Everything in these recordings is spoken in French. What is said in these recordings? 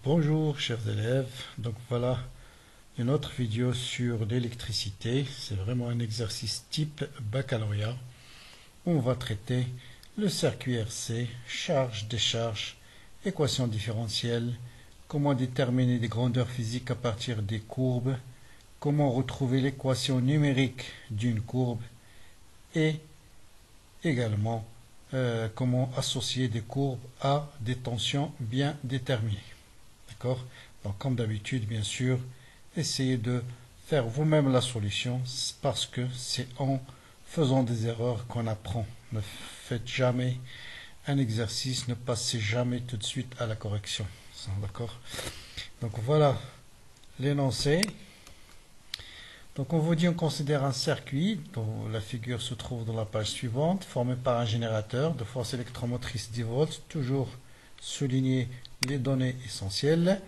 Bonjour chers élèves, donc voilà une autre vidéo sur l'électricité. C'est vraiment un exercice type baccalauréat où on va traiter le circuit RC, charge-décharge, équation différentielle, comment déterminer des grandeurs physiques à partir des courbes, comment retrouver l'équation numérique d'une courbe et également comment associer des courbes à des tensions bien déterminées. D'accord? Donc, comme d'habitude, bien sûr, essayez de faire vous-même la solution parce que c'est en faisant des erreurs qu'on apprend. Ne faites jamais un exercice, ne passez jamais tout de suite à la correction. D'accord? Donc, voilà l'énoncé. Donc, on vous dit, on considère un circuit dont la figure se trouve dans la page suivante, formé par un générateur de force électromotrice 10 volts, toujours souligner les données essentielles.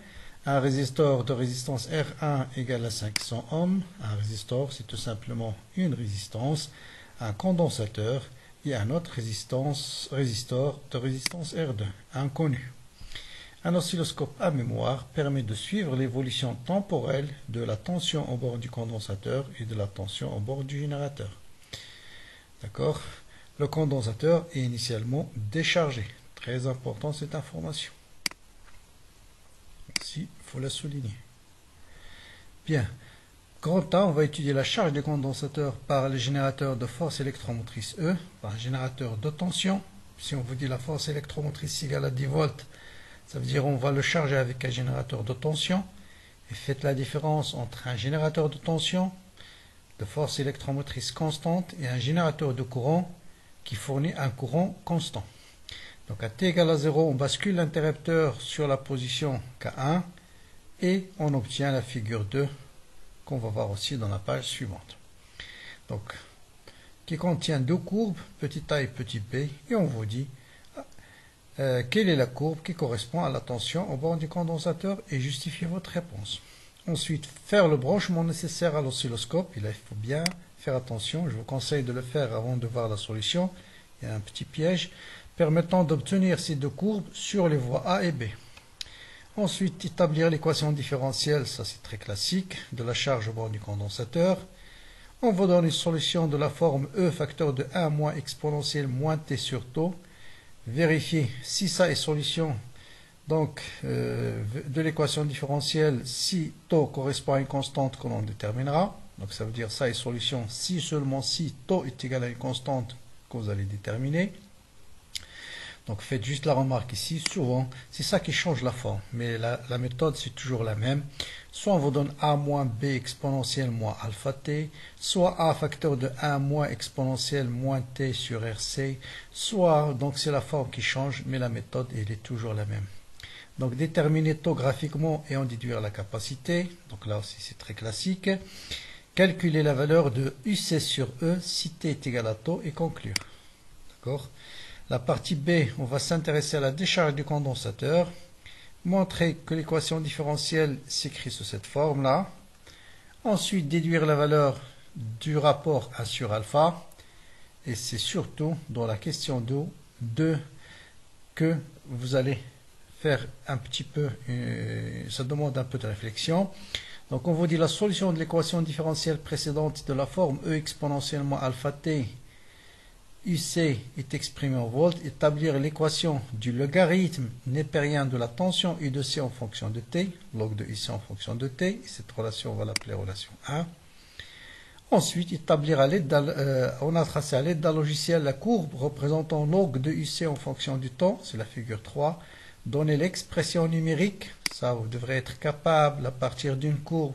Un résistor de résistance R1 égale à 500 ohms. Un résistor, c'est tout simplement une résistance. Un condensateur et un autre résistor de résistance R2, inconnu. Un oscilloscope à mémoire permet de suivre l'évolution temporelle de la tension au bord du condensateur et de la tension au bord du générateur. D'accord? Le condensateur est initialement déchargé. Très important cette information. Ici, il faut la souligner. Bien. Grand A, on va étudier la charge du condensateur par le générateur de force électromotrice E, par un générateur de tension. Si on vous dit la force électromotrice égale à 10 volts, ça veut dire on va le charger avec un générateur de tension. Et faites la différence entre un générateur de tension, de force électromotrice constante, et un générateur de courant qui fournit un courant constant. Donc à t égale à 0, on bascule l'interrupteur sur la position K1 et on obtient la figure 2 qu'on va voir aussi dans la page suivante. Donc, qui contient deux courbes, petit a et petit b, et on vous dit quelle est la courbe qui correspond à la tension au bord du condensateur et justifiez votre réponse. Ensuite, faire le branchement nécessaire à l'oscilloscope. Il faut bien faire attention, je vous conseille de le faire avant de voir la solution. Il y a un petit piège permettant d'obtenir ces deux courbes sur les voies A et B. Ensuite, établir l'équation différentielle, ça c'est très classique, de la charge au bord du condensateur. On vous donne une solution de la forme E facteur de 1 moins exponentielle moins t sur tau. Vérifiez si ça est solution donc, de l'équation différentielle si tau correspond à une constante que l'on déterminera. Donc ça veut dire ça est solution si seulement si tau est égal à une constante que vous allez déterminer. Donc faites juste la remarque ici, souvent c'est ça qui change la forme, mais la méthode c'est toujours la même. Soit on vous donne a moins b exponentielle moins alpha t, soit a facteur de 1 moins exponentielle moins t sur rc, soit, donc c'est la forme qui change, mais la méthode elle est toujours la même. Donc déterminer tau graphiquement et en déduire la capacité, donc là aussi c'est très classique. Calculer la valeur de UC sur E si t est égal à tau et conclure. D'accord? La partie B, on va s'intéresser à la décharge du condensateur, montrer que l'équation différentielle s'écrit sous cette forme-là. Ensuite, déduire la valeur du rapport 1 sur alpha. Et c'est surtout dans la question 2 que vous allez faire un petit peu, ça demande un peu de réflexion. Donc on vous dit la solution de l'équation différentielle précédente de la forme E exponentiellement alpha t UC est exprimé en volts, établir l'équation du logarithme népérien de la tension U de C en fonction de T, log de UC en fonction de T, et cette relation on va l'appeler relation 1. Ensuite, établir on a tracé à l'aide d'un logiciel la courbe représentant log de UC en fonction du temps, c'est la figure 3, donner l'expression numérique, ça vous devrez être capable à partir d'une courbe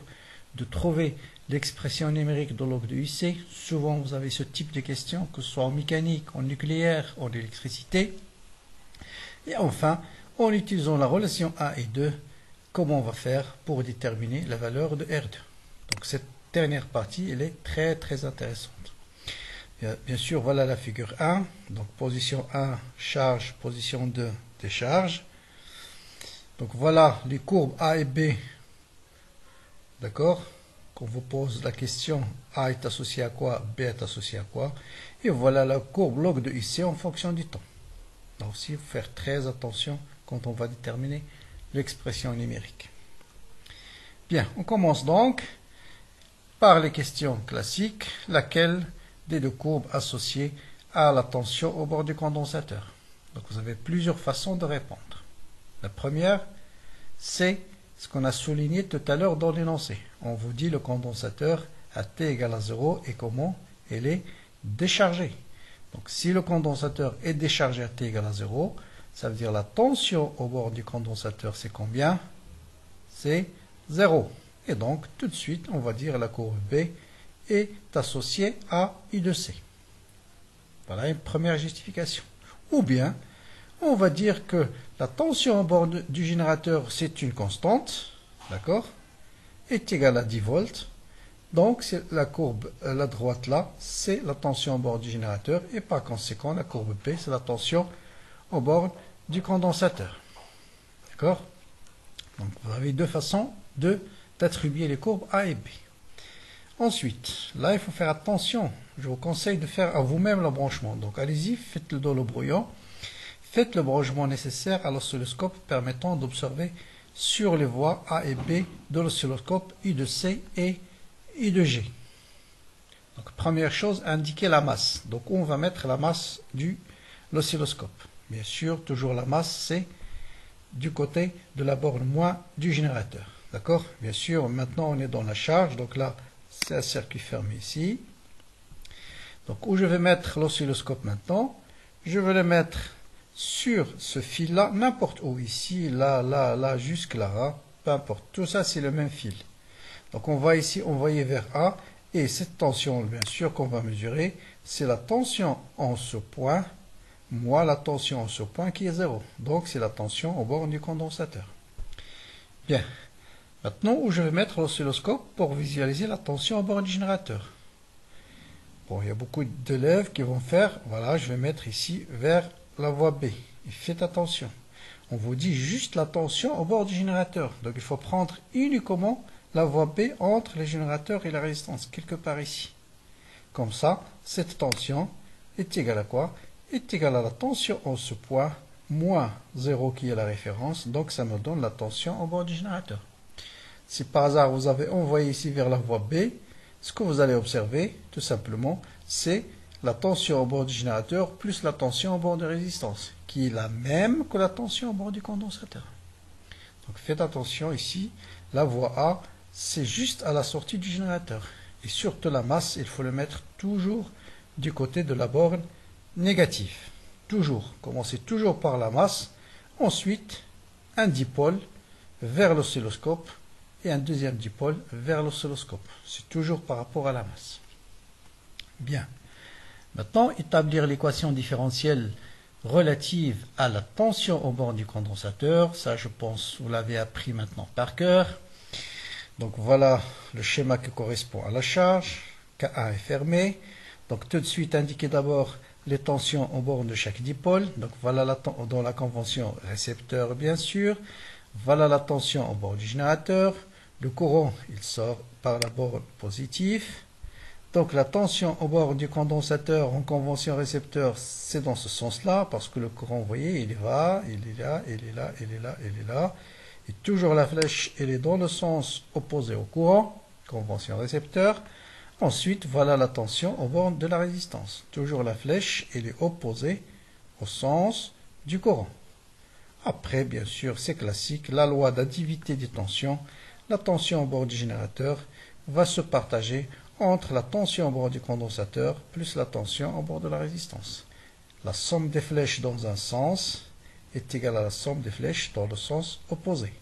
de trouver l'expression numérique de log de UC. Souvent, vous avez ce type de questions, que ce soit en mécanique, en nucléaire, en électricité. Et enfin, en utilisant la relation 1 et 2, comment on va faire pour déterminer la valeur de R2. Donc, cette dernière partie, elle est très très intéressante. Bien sûr, voilà la figure 1. Donc, position 1, charge, position 2, décharge. Donc, voilà les courbes A et B. D'accord? Qu'on vous pose la question A est associé à quoi, B est associé à quoi. Et voilà la courbe log de IC en fonction du temps. Donc aussi, il faut faire très attention quand on va déterminer l'expression numérique. Bien, on commence donc par les questions classiques, laquelle des deux courbes associées à la tension au bord du condensateur. Donc vous avez plusieurs façons de répondre. La première, c'est ce qu'on a souligné tout à l'heure dans l'énoncé. On vous dit le condensateur à T égale à 0 et comment il est déchargé. Donc si le condensateur est déchargé à T égale à 0, ça veut dire la tension au bord du condensateur, c'est combien? C'est 0. Et donc, tout de suite, on va dire la courbe B est associée à I de C. Voilà une première justification. Ou bien, on va dire que la tension au bord du générateur, c'est une constante, d'accord, est égale à 10 volts. Donc, la courbe, la droite là, c'est la tension au bord du générateur. Et par conséquent, la courbe P, c'est la tension au bord du condensateur. D'accord? Donc, vous avez deux façons d'attribuer les courbes A et B. Ensuite, là, il faut faire attention. Je vous conseille de faire à vous-même le branchement. Donc, allez-y, faites-le dans le brouillon. Faites le branchement nécessaire à l'oscilloscope permettant d'observer sur les voies A et B de l'oscilloscope I de C et I de G. Donc, première chose, indiquer la masse. Donc, où on va mettre la masse de l'oscilloscope. Bien sûr, toujours la masse, c'est du côté de la borne moins du générateur. D'accord? Bien sûr, maintenant on est dans la charge. Donc là, c'est un circuit fermé ici. Donc, où je vais mettre l'oscilloscope maintenant? Je vais le mettre sur ce fil-là, n'importe où, ici, là, là, là, jusque là, peu importe. Tout ça, c'est le même fil. Donc, on va ici envoyer vers A. Et cette tension, bien sûr, qu'on va mesurer, c'est la tension en ce point, moins la tension en ce point qui est 0. Donc, c'est la tension au bord du condensateur. Bien. Maintenant, où je vais mettre l'oscilloscope pour visualiser la tension au bord du générateur. Bon, il y a beaucoup d'élèves qui vont faire, voilà, je vais mettre ici vers la voie B. Et faites attention. On vous dit juste la tension au bord du générateur. Donc, il faut prendre uniquement la voie B entre le générateur et la résistance, quelque part ici. Comme ça, cette tension est égale à quoi? Est égale à la tension en ce point, moins 0 qui est la référence. Donc, ça me donne la tension au bord du générateur. Si par hasard vous avez envoyé ici vers la voie B, ce que vous allez observer, tout simplement, c'est la tension au bord du générateur plus la tension au bord de résistance, qui est la même que la tension au bord du condensateur. Donc faites attention ici, la voie A, c'est juste à la sortie du générateur. Et surtout la masse, il faut le mettre toujours du côté de la borne négative. Toujours, commencez toujours par la masse, ensuite un dipôle vers l'oscilloscope, et un deuxième dipôle vers l'oscilloscope. C'est toujours par rapport à la masse. Bien. Maintenant, établir l'équation différentielle relative à la tension au bord du condensateur. Ça, je pense, vous l'avez appris maintenant par cœur. Donc, voilà le schéma qui correspond à la charge. K1 est fermé. Donc, tout de suite, indiquez d'abord les tensions au bord de chaque dipôle. Donc, voilà dans la convention récepteur, bien sûr. Voilà la tension au bord du générateur. Le courant, il sort par la borne positive. Donc la tension au bord du condensateur en convention récepteur, c'est dans ce sens-là, parce que le courant, vous voyez, il est là, il est là, il est là, il est là, il est là. Et toujours la flèche, elle est dans le sens opposé au courant, convention récepteur. Ensuite, voilà la tension au bord de la résistance. Toujours la flèche, elle est opposée au sens du courant. Après, bien sûr, c'est classique, la loi d'additivité des tensions. La tension au bord du générateur va se partager entre la tension au bord du condensateur plus la tension au bord de la résistance. La somme des flèches dans un sens est égale à la somme des flèches dans le sens opposé.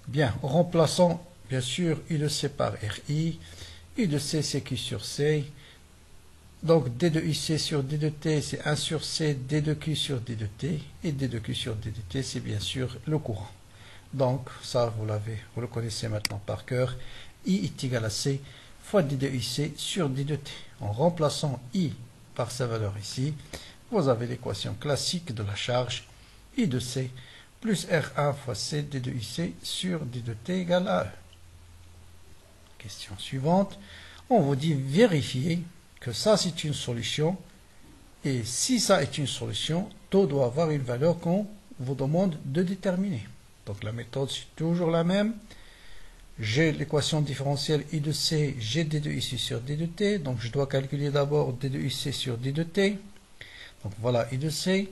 Bien, remplaçons bien sûr I de C par RI. I de C, c'est Q sur C. Donc D de IC sur D de T, c'est 1 sur C, D de Q sur D de T. Et D de Q sur D de T, c'est bien sûr le courant. Donc, ça, vous le connaissez maintenant par cœur. I est égal à C fois D de IC sur D de T. En remplaçant I par sa valeur ici, vous avez l'équation classique de la charge I de C plus R1 fois C D de IC sur D de T égale à E. Question suivante. On vous dit vérifier que ça, c'est une solution. Et si ça est une solution, taux doit avoir une valeur qu'on vous demande de déterminer. Donc la méthode, c'est toujours la même. J'ai l'équation différentielle I de C, j'ai D de ici sur D de T. Donc je dois calculer d'abord D de IC sur D de T. Donc voilà I de C.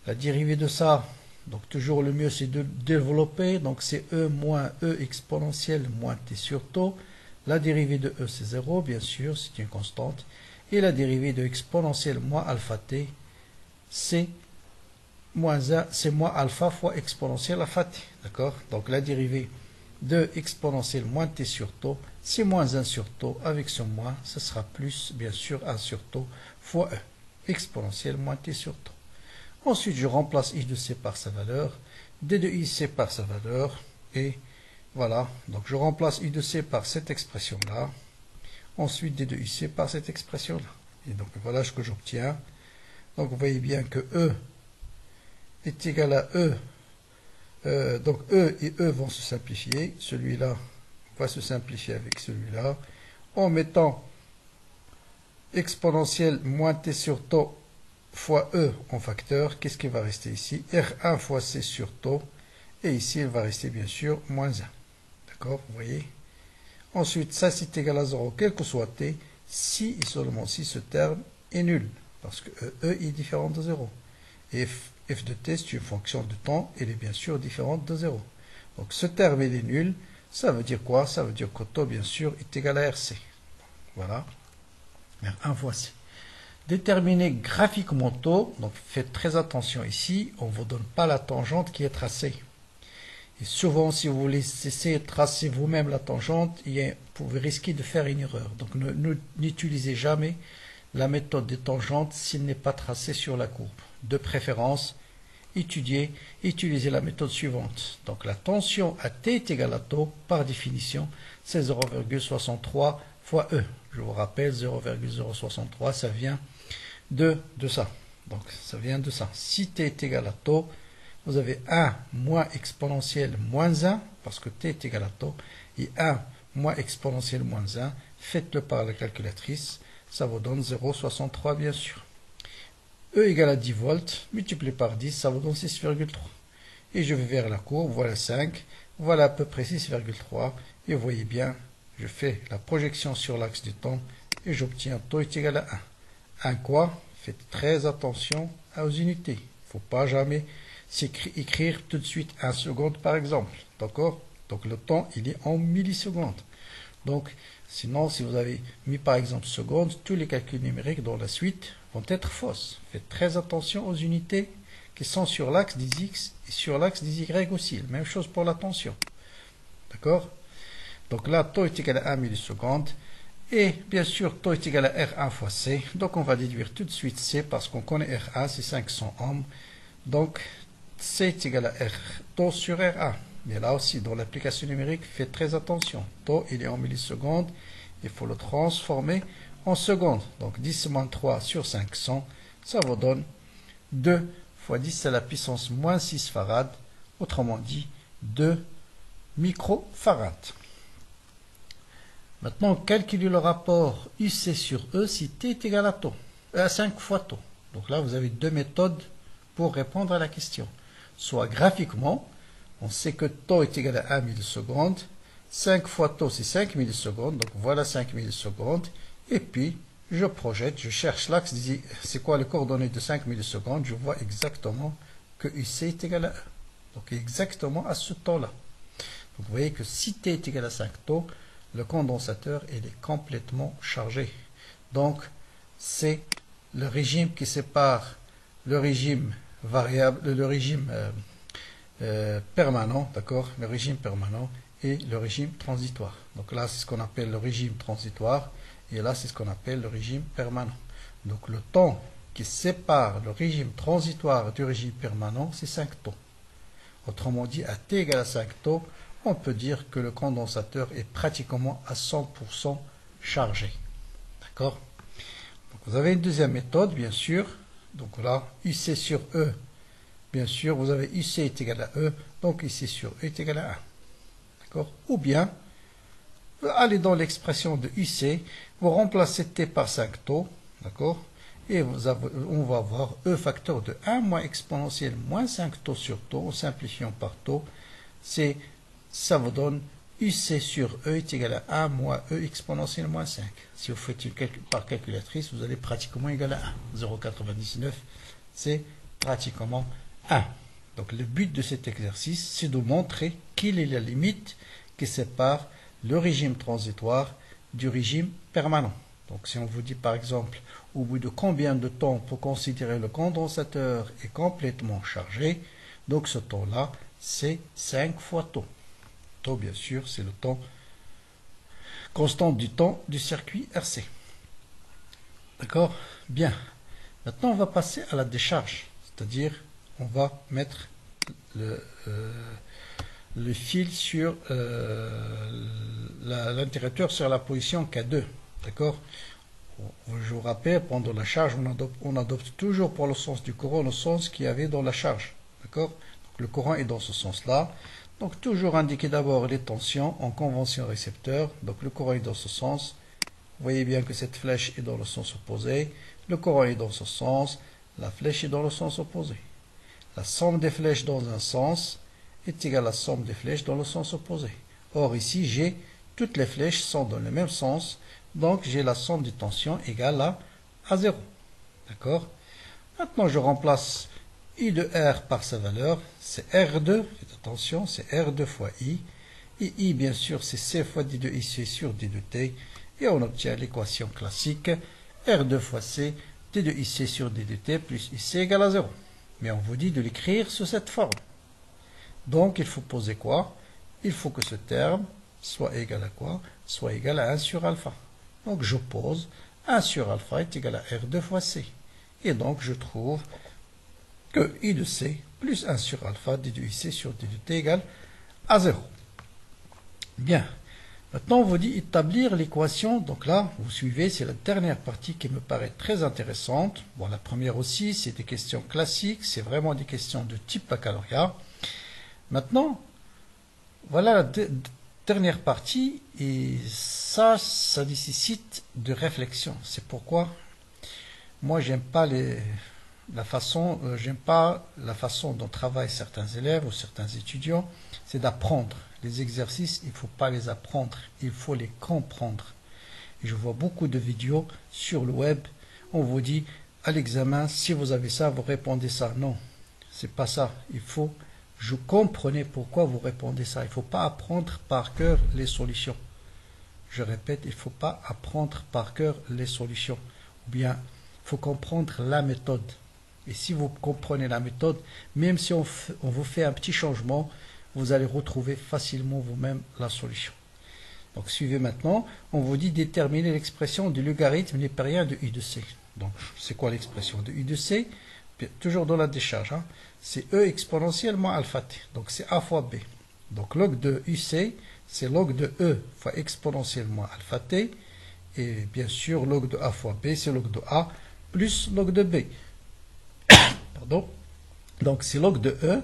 La dérivée de ça, donc toujours le mieux c'est de développer. Donc c'est E moins E exponentielle moins T sur taux. La dérivée de E c'est 0, bien sûr, c'est une constante. Et la dérivée de exponentielle moins alpha T, c'est moins 1, c'est moins alpha fois exponentielle alpha T. D'accord? Donc la dérivée de exponentielle moins T sur taux, c'est moins 1 sur taux. Avec ce moins, ce sera plus, bien sûr, 1 sur taux fois E. Exponentielle moins T sur taux. Ensuite, je remplace I de C par sa valeur, D de IC par sa valeur, et voilà. Donc, je remplace I de C par cette expression-là. Ensuite, D de IC par cette expression-là. Et donc, voilà ce que j'obtiens. Donc, vous voyez bien que E est égal à E. Donc, E et E vont se simplifier. Celui-là va se simplifier avec celui-là. En mettant exponentielle moins T sur taux fois E en facteur, qu'est-ce qui va rester ici? R1 fois C sur taux. Et ici, il va rester bien sûr moins 1. D'accord? Vous voyez? Ensuite, ça c'est égal à 0, quel que soit T, si et seulement si ce terme est nul. Parce que E est différent de 0. Et f de t, c'est une fonction de temps, elle est bien sûr différente de 0. Donc ce terme, il est nul. Ça veut dire quoi? Ça veut dire que taux, bien sûr, est égal à RC. Voilà. R1 fois C. Déterminer graphiquement taux. Donc faites très attention ici. On ne vous donne pas la tangente qui est tracée. Et souvent, si vous voulez essayer de tracer vous-même la tangente, vous risquez de faire une erreur. Donc n'utilisez jamais la méthode des tangentes s'il n'est pas tracé sur la courbe. De préférence, utilisez la méthode suivante. Donc la tension à T est égale à taux, par définition, c'est 0,63 fois E. Je vous rappelle, 0,063, ça vient de ça. Donc ça vient de ça. Si T est égal à taux, vous avez 1 moins exponentielle moins 1, parce que T est égal à taux, et 1 moins exponentielle moins 1, faites-le par la calculatrice, ça vous donne 0,63 bien sûr. E égale à 10 volts, multiplié par 10, ça vous donne 6,3. Et je vais vers la courbe, voilà 5, voilà à peu près 6,3, et vous voyez bien, je fais la projection sur l'axe du temps, et j'obtiens taux est égal à 1. 1 quoi? Faites très attention aux unités. Il ne faut pas jamais écrire tout de suite 1 seconde par exemple. D'accord? Donc le temps, il est en millisecondes. Donc, sinon, si vous avez mis par exemple secondes, tous les calculs numériques dans la suite vont être fausses. Faites très attention aux unités qui sont sur l'axe des X et sur l'axe des Y aussi. Même chose pour la tension. D'accord? Donc là, taux est égal à 1 milliseconde. Et bien sûr, taux est égal à R1 fois C. Donc on va déduire tout de suite C parce qu'on connaît R1, c'est 500 ohms. Donc C est égal à R, taux sur R1. Mais là aussi, dans l'application numérique, faites très attention. Taux, il est en millisecondes. Il faut le transformer en secondes. Donc 10 moins 3 sur 500, ça vous donne 2 fois 10 à la puissance moins 6 farad. Autrement dit, 2 microfarads. Maintenant, calculez le rapport UC sur E si T est égal à taux, à 5 fois taux. Donc là, vous avez deux méthodes pour répondre à la question. Soit graphiquement, on sait que taux est égal à 1 milliseconde. 5 fois taux, c'est 5 millisecondes. Donc voilà 5 millisecondes. Et puis, je projette, je cherche l'axe. C'est quoi les coordonnées de 5 millisecondes? Je vois exactement que UC est égal à E. Donc exactement à ce taux-là. Donc vous voyez que si T est égal à 5 taux, le condensateur il est complètement chargé. Donc c'est le régime qui sépare le régime variable, le régime permanent, d'accord, le régime permanent et le régime transitoire. Donc là c'est ce qu'on appelle le régime transitoire et là c'est ce qu'on appelle le régime permanent. Donc le temps qui sépare le régime transitoire du régime permanent, c'est 5 taux. Autrement dit, à T égale à 5 taux, on peut dire que le condensateur est pratiquement à 100% chargé. D'accord? Donc vous avez une deuxième méthode, bien sûr. Donc là, UC sur E, bien sûr, vous avez UC est égal à E, donc UC sur E est égal à 1. D'accord? Ou bien, vous allez dans l'expression de UC, vous remplacez T par 5 taux, d'accord? Et on va avoir E facteur de 1 moins exponentielle moins 5 taux sur taux, en simplifiant par taux, ça vous donne UC sur E est égal à 1 moins E exponentielle moins 5. Si vous faites par calculatrice, vous allez pratiquement égal à 1. 0,99, c'est pratiquement 1. Donc le but de cet exercice, c'est de montrer quelle est la limite qui sépare le régime transitoire du régime permanent. Donc si on vous dit par exemple, au bout de combien de temps pour considérer le condensateur est complètement chargé, donc ce temps-là, c'est 5 fois taux. Taux, bien sûr, c'est le temps constant du temps du circuit RC. D'accord? Bien. Maintenant, on va passer à la décharge, c'est-à-dire on va mettre le fil sur l'interrupteur sur la position K2. D'accord? Je vous rappelle, pendant la charge, on adopte toujours pour le sens du courant le sens qu'il y avait dans la charge. D'accord? Le courant est dans ce sens-là. Donc toujours indiquer d'abord les tensions en convention récepteur. Donc le courant est dans ce sens. Vous voyez bien que cette flèche est dans le sens opposé. Le courant est dans ce sens. La flèche est dans le sens opposé. La somme des flèches dans un sens est égale à la somme des flèches dans le sens opposé. Or ici, toutes les flèches sont dans le même sens. Donc j'ai la somme des tensions égale à 0. D'accord? Maintenant je remplace I de R par sa valeur. C'est R2. Faites attention, c'est R2 fois I. Et I, bien sûr, c'est C fois D de IC sur D de T. Et on obtient l'équation classique. R2 fois C, D de IC sur D de T plus IC égale à 0. Mais on vous dit de l'écrire sous cette forme. Donc, il faut poser quoi? Il faut que ce terme soit égal à quoi? Soit égal à 1 sur alpha. Donc, je pose 1 sur alpha est égal à R2 fois C. Et donc, je trouve que I de C plus 1 sur alpha D de IC sur D de T égale à 0. Bien. Maintenant, on vous dit établir l'équation. Donc là, vous suivez, c'est la dernière partie qui me paraît très intéressante. Bon, la première aussi, c'est des questions classiques. C'est vraiment des questions de type baccalauréat. Maintenant, voilà la dernière partie. Et ça nécessite de réflexion. C'est pourquoi moi, j'aime pas la façon dont travaillent certains élèves ou certains étudiants, c'est d'apprendre. Les exercices, il ne faut pas les apprendre, il faut les comprendre. Et je vois beaucoup de vidéos sur le web, on vous dit à l'examen, si vous avez ça, vous répondez ça. Non, c'est pas ça. Je comprenais pourquoi vous répondez ça. Il ne faut pas apprendre par cœur les solutions. Je répète, il ne faut pas apprendre par cœur les solutions. Ou bien, il faut comprendre la méthode. Et si vous comprenez la méthode, même si on vous fait un petit changement, vous allez retrouver facilement vous-même la solution. Donc suivez maintenant, on vous dit déterminer l'expression du logarithme népérien de I de C. Donc c'est quoi l'expression de I de C? Toujours dans la décharge, hein. C'est E exponentielle moins alpha t. Donc c'est A fois B. Donc log de UC, c'est log de E fois exponentielle moins alpha t. Et bien sûr, log de A fois B, c'est log de A plus log de B. Pardon. Donc c'est log de E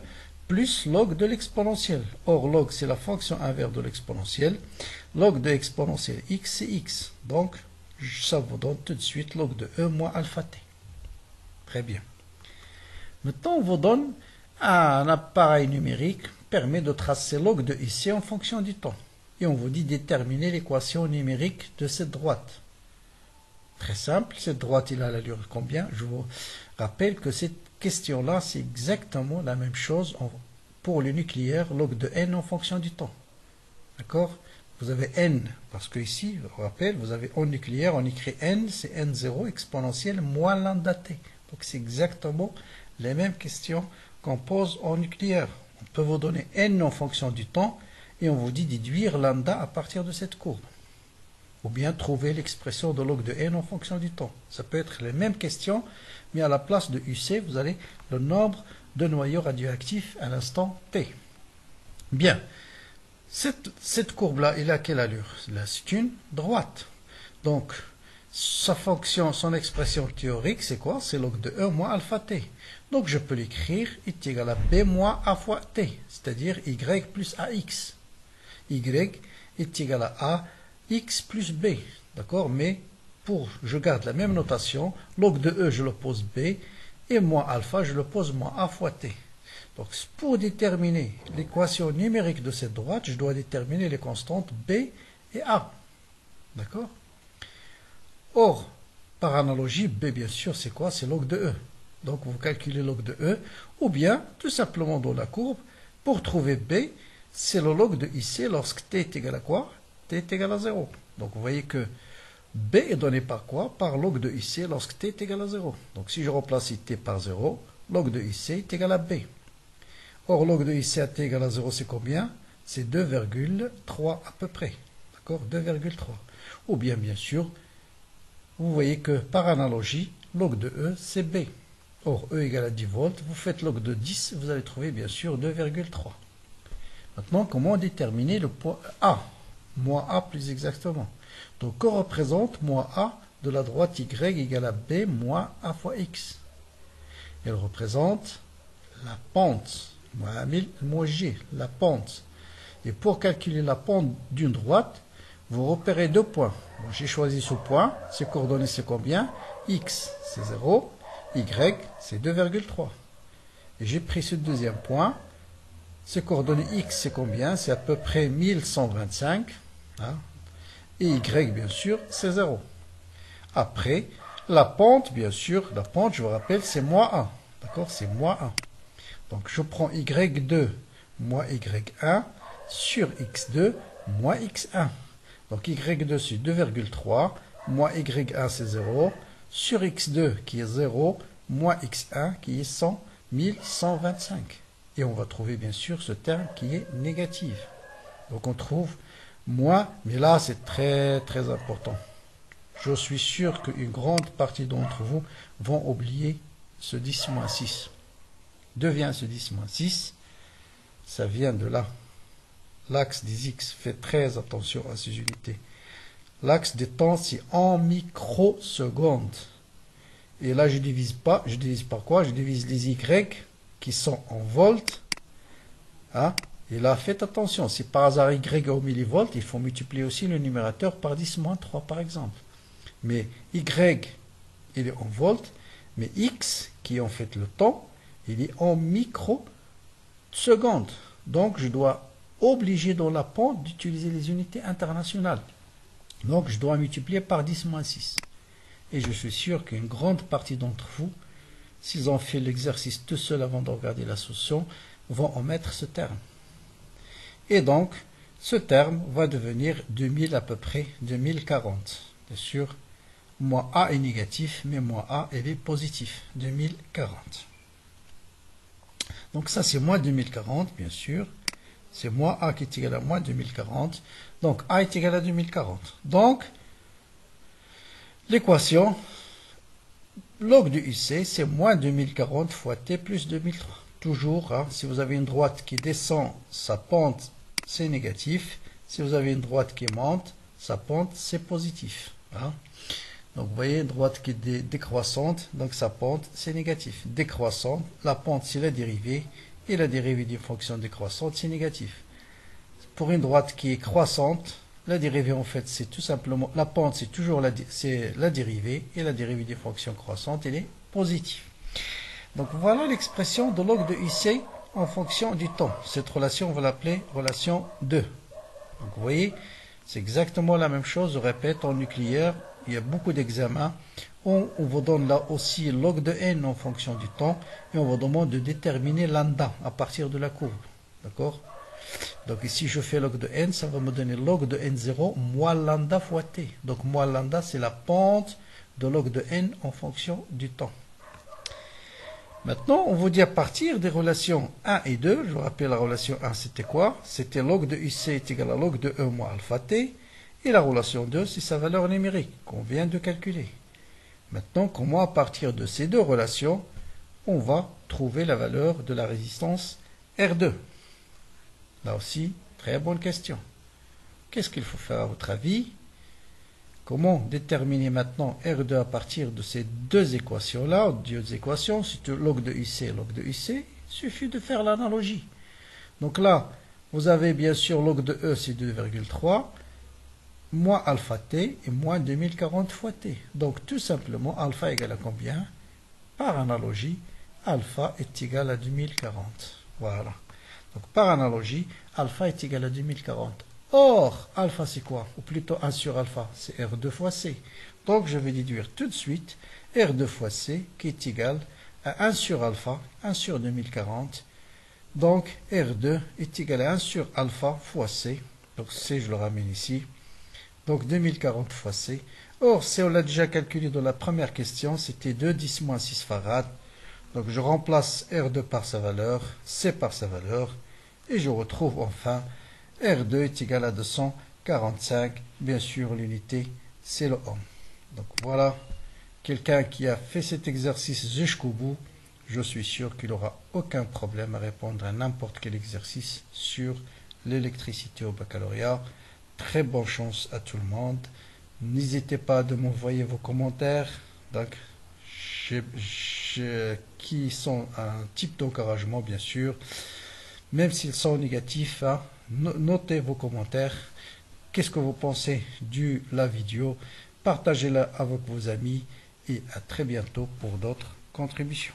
plus log de l'exponentielle. Or log c'est la fonction inverse de l'exponentielle. Log de exponentielle x c'est x. Donc ça vous donne tout de suite log de E moins alpha t. Très bien. Maintenant on vous donne un appareil numérique permet de tracer log de ici en fonction du temps. Et on vous dit déterminer l'équation numérique de cette droite. Très simple, cette droite il a l'allure de combien? Je vous rappelle que cette question-là, c'est exactement la même chose pour le nucléaire, log de n en fonction du temps. D'accord? Vous avez n, parce que ici, je vous rappelle, vous avez en nucléaire, on écrit n, c'est n0 exponentielle moins lambda t. Donc c'est exactement les mêmes questions qu'on pose en nucléaire. On peut vous donner n en fonction du temps, et on vous dit déduire lambda à partir de cette courbe. Ou bien trouver l'expression de log de n en fonction du temps. Ça peut être les mêmes questions, mais à la place de UC, vous avez le nombre de noyaux radioactifs à l'instant T. Bien. Cette courbe-là, elle a quelle allure? Là, c'est une droite. Donc, sa fonction, son expression théorique, c'est quoi? C'est log de E moins alpha T. Donc, je peux l'écrire, est égal à B moins A fois T, c'est-à-dire Y plus AX. Y est égal à X plus B. D'accord? Mais, je garde la même notation, log de E, je le pose B, et moins alpha, je le pose moins A fois T. Donc, pour déterminer l'équation numérique de cette droite, je dois déterminer les constantes B et A. D'accord? Or, par analogie, B, bien sûr, c'est quoi? C'est log de E. Donc, vous calculez log de E, ou bien, tout simplement dans la courbe, pour trouver B, c'est le log de IC lorsque t est égal à quoi? T est égal à 0. Donc, vous voyez que B est donné par quoi? Par log de IC lorsque t est égal à 0. Donc, si je remplace t par 0, log de IC est égal à B. Or, log de IC à t égale à 0, c'est combien? C'est 2,3 à peu près. D'accord? 2,3. Ou bien, bien sûr, vous voyez que par analogie, log de E, c'est B. Or, E égale à 10 volts. Vous faites log de 10, vous allez trouver bien sûr 2,3. Maintenant, comment déterminer le poids A? Moins A plus exactement. Donc, que représente moins A de la droite Y égale à B moins A fois X? Elle représente la pente, moins G, la pente. Et pour calculer la pente d'une droite, vous repérez deux points. Bon, j'ai choisi ce point. Ses coordonnées, c'est combien? X, c'est 0. Y, c'est 2,3. Et j'ai pris ce deuxième point. Ses coordonnées X, c'est combien? C'est à peu près 1125. Hein? Et Y, bien sûr, c'est 0. Après, la pente, bien sûr, la pente, je vous rappelle, c'est moins 1. D'accord? C'est moins 1. Donc, je prends Y2 moins Y1 sur X2 moins X1. Donc, Y2, c'est 2,3, moins Y1, c'est 0, sur X2, qui est 0, moins X1, qui est 100, 1125. Et on va trouver, bien sûr, ce terme qui est négatif. Donc, on trouve moins, mais là, c'est très, très important. Je suis sûr qu'une grande partie d'entre vous vont oublier ce 10 moins 6. D'où vient ce 10 moins 6? Ça vient de là. L'axe des X, fait très attention à ces unités. L'axe des temps, c'est en microsecondes. Et là, je divise pas. Je divise par quoi? Je divise les Y qui sont en volts. Hein? Et là, faites attention. Si par hasard Y est au millivolts, il faut multiplier aussi le numérateur par 10 moins 3, par exemple. Mais Y, il est en volts. Mais X, qui est en fait le temps, il est en microsecondes. Donc, je dois obliger dans la pente d'utiliser les unités internationales. Donc, je dois multiplier par 10 moins 6. Et je suis sûr qu'une grande partie d'entre vous, s'ils ont fait l'exercice tout seul avant de regarder la solution, vont omettre ce terme. Et donc, ce terme va devenir 2000 à peu près, 2040. Bien sûr, moins A est négatif, mais moins A est positif, 2040. Donc ça, c'est moins 2040, bien sûr. C'est moins A qui est égal à moins 2040. Donc, A est égal à 2040. Donc, l'équation, log du IC, c'est moins 2040 fois T plus 2003. Toujours, hein, si vous avez une droite qui descend, sa pente, c'est négatif. Si vous avez une droite qui monte, sa pente, c'est positif. Hein. Donc, vous voyez, une droite qui est décroissante, donc sa pente, c'est négatif. Décroissante, la pente, c'est la dérivée. Et la dérivée d'une fonction décroissante, c'est négatif. Pour une droite qui est croissante, la dérivée, en fait, c'est tout simplement, la pente, c'est toujours la dérivée, et la dérivée d'une fonction croissante, elle est positive. Donc, voilà l'expression de log de IC en fonction du temps. Cette relation, on va l'appeler relation 2. Donc, vous voyez, c'est exactement la même chose, je répète, en nucléaire, il y a beaucoup d'examens. On vous donne là aussi log de n en fonction du temps et on vous demande de déterminer lambda à partir de la courbe. D'accord? Donc ici je fais log de n, ça va me donner log de n0 moins lambda fois t. Donc moins lambda c'est la pente de log de n en fonction du temps. Maintenant on vous dit à partir des relations 1 et 2, je vous rappelle la relation 1 c'était quoi? C'était log de IC est égal à log de E moins alpha t. Et la relation 2 c'est sa valeur numérique qu'on vient de calculer. Maintenant, comment à partir de ces deux relations, on va trouver la valeur de la résistance R2? Là aussi, très bonne question. Qu'est-ce qu'il faut faire à votre avis? Comment déterminer maintenant R2 à partir de ces deux équations-là, deux équations, c'est log de IC et log de IC, il suffit de faire l'analogie. Donc là, vous avez bien sûr log de E, c'est 2,3. Moins alpha t et moins 2040 fois t. Donc tout simplement, alpha égale à combien? Par analogie, alpha est égal à 2040. Voilà. Donc par analogie, alpha est égal à 2040. Or, alpha c'est quoi? Ou plutôt 1 sur alpha, c'est R2 fois C. Donc je vais déduire tout de suite R2 fois C qui est égal à 1 sur alpha, 1 sur 2040. Donc R2 est égal à 1 sur alpha fois C. Donc C je le ramène ici. Donc 2040 fois C. Or, C on l'a déjà calculé dans la première question, c'était 2 10 moins 6 farad. Donc je remplace R2 par sa valeur, C par sa valeur, et je retrouve enfin R2 est égal à 245. Bien sûr, l'unité, c'est le ohm. Donc voilà, quelqu'un qui a fait cet exercice jusqu'au bout, je suis sûr qu'il n'aura aucun problème à répondre à n'importe quel exercice sur l'électricité au baccalauréat. Très bonne chance à tout le monde. N'hésitez pas à m'envoyer vos commentaires. Donc, qui sont un type d'encouragement, bien sûr. Même s'ils sont négatifs, hein, notez vos commentaires. Qu'est-ce que vous pensez de la vidéo? Partagez-la avec vos amis et à très bientôt pour d'autres contributions.